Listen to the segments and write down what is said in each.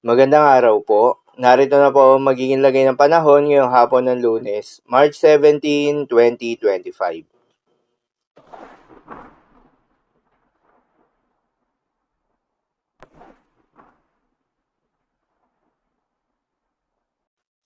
Magandang araw po. Narito na po ang magiging lagay ng panahon ngayong hapon ng Lunes, March 17, 2025.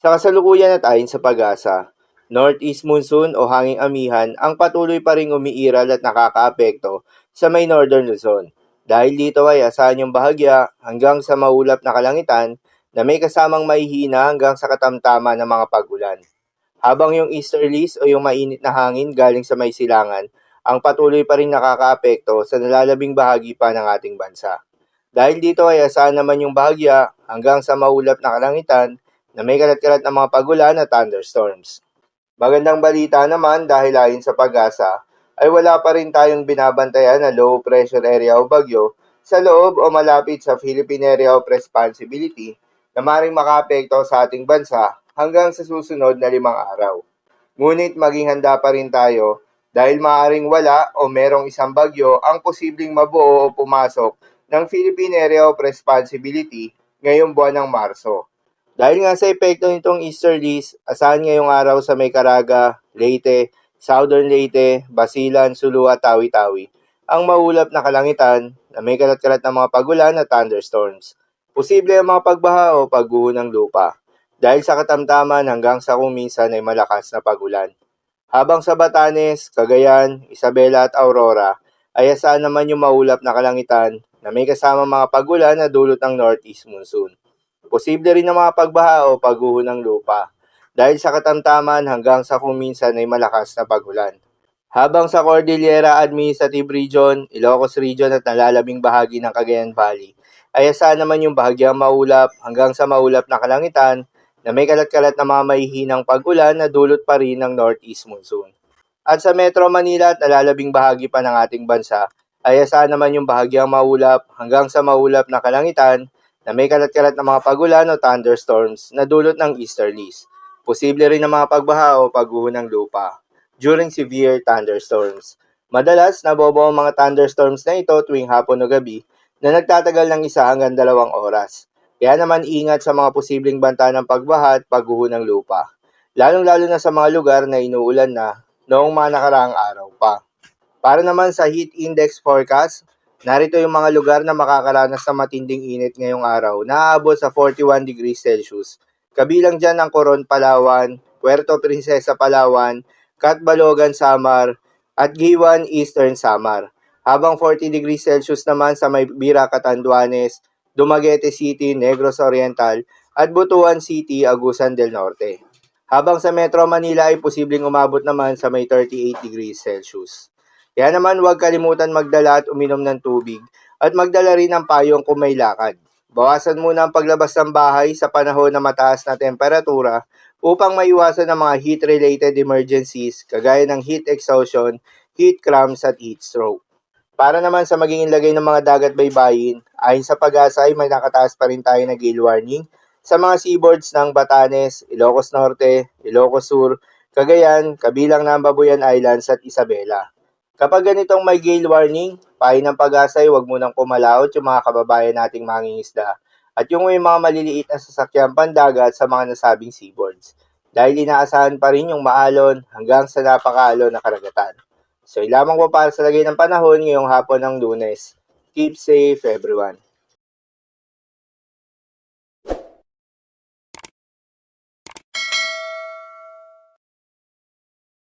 Sa kasalukuyan at ayon sa pag-asa, Northeast monsoon o hanging amihan ang patuloy pa ring umiiral at nakakaapekto sa may Northern Luzon. Dahil dito ay asahan yung bahagya hanggang sa maulap na kalangitan na may kasamang mahihina hanggang sa katamtaman ng mga pag-ulan. Habang yung easterlies o yung mainit na hangin galing sa may silangan ang patuloy pa rin nakakaapekto sa nalalabing bahagi pa ng ating bansa. Dahil dito ay asahan naman yung bahagya hanggang sa maulap na kalangitan na may kalat-kalat na mga pagulan at thunderstorms. Magandang balita naman dahil ayon sa pag-asa ay wala pa rin tayong binabantayan na low pressure area o bagyo sa loob o malapit sa Philippine Area of Responsibility na maring makaapekto sa ating bansa hanggang sa susunod na 5 araw. Ngunit maging handa pa rin tayo dahil maaaring wala o merong isang bagyo ang posibleng mabuo o pumasok ng Philippine Area of Responsibility ngayong buwan ng Marso. Dahil nga sa epekto nitong easterlies, asahan ngayong araw sa may Caraga, Leyte, Southern Leyte, Basilan, Sulu at Tawi-Tawi ang maulap na kalangitan na may kalat-kalat na mga pagulan at thunderstorms. Posible ang mga pagbaha o pagguho ng lupa dahil sa katamtaman hanggang sa kung minsan ay malakas na pagulan. Habang sa Batanes, Cagayan, Isabela at Aurora ay asahan naman yung maulap na kalangitan na may kasama mga pagulan na dulot ng northeast monsoon. Posible rin na mga pagbaha o pagguho ng lupa dahil sa katamtaman hanggang sa kung minsan ay malakas na pagulan. Habang sa Cordillera Administrative Region, Ilocos Region at nalalabing bahagi ng Cagayan Valley, ay asahan naman yung bahagyang maulap hanggang sa maulap na kalangitan na may kalat-kalat na mga mahihinang pag-ulan na dulot pa rin ng northeast monsoon. At sa Metro Manila at nalalabing bahagi pa ng ating bansa, ay asahan naman yung bahagyang maulap hanggang sa maulap na kalangitan na may kalat-kalat na mga pagulan o thunderstorms na dulot ng easterlies. Posible rin na mga pagbaha o pagguho ng lupa during severe thunderstorms. Madalas, nabobo ang mga thunderstorms na ito tuwing hapon o gabi na nagtatagal ng 1 hanggang 2 oras. Kaya naman ingat sa mga posibleng banta ng pagbaha at pagguho ng lupa, lalong-lalo na sa mga lugar na inuulan na noong mga nakaraang araw pa. Para naman sa heat index forecast, narito yung mga lugar na makakaranas ng matinding init ngayong araw na aabot sa 41 degrees Celsius. Kabilang dyan ang Coron, Palawan, Puerto Princesa, Palawan, Catbalogan, Samar, at Giwan, Eastern Samar. Habang 40 degrees Celsius naman sa may Bira, Catanduanes, Dumaguete City, Negros Oriental, at Butuan City, Agusan del Norte. Habang sa Metro Manila ay posibleng umabot naman sa may 38 degrees Celsius. Kaya naman huwag kalimutan magdala at uminom ng tubig at magdala rin ng payong kung may lakad. Bawasan muna ang paglabas ng bahay sa panahon na mataas na temperatura upang maiwasan ang mga heat-related emergencies kagaya ng heat exhaustion, heat cramps at heat stroke. Para naman sa magiging lagay ng mga dagat baybayin, ayon sa pag-asa ay may nakataas pa rin tayo na gale warning sa mga seaboards ng Batanes, Ilocos Norte, Ilocos Sur, Cagayan, kabilang ng Babuyan Islands at Isabela. Kapag ganitong may gale warning, payo ng pag-asa ay huwag munang pumalaot yung mga kababayan nating mangingisda at yung may mga maliliit na sasakyan pandagat sa mga nasabing seaboards dahil inaasahan pa rin yung maalon hanggang sa napakaalon na karagatan. So, lamang po para sa lagay ng panahon ngayong hapon ng Lunes. Keep safe everyone.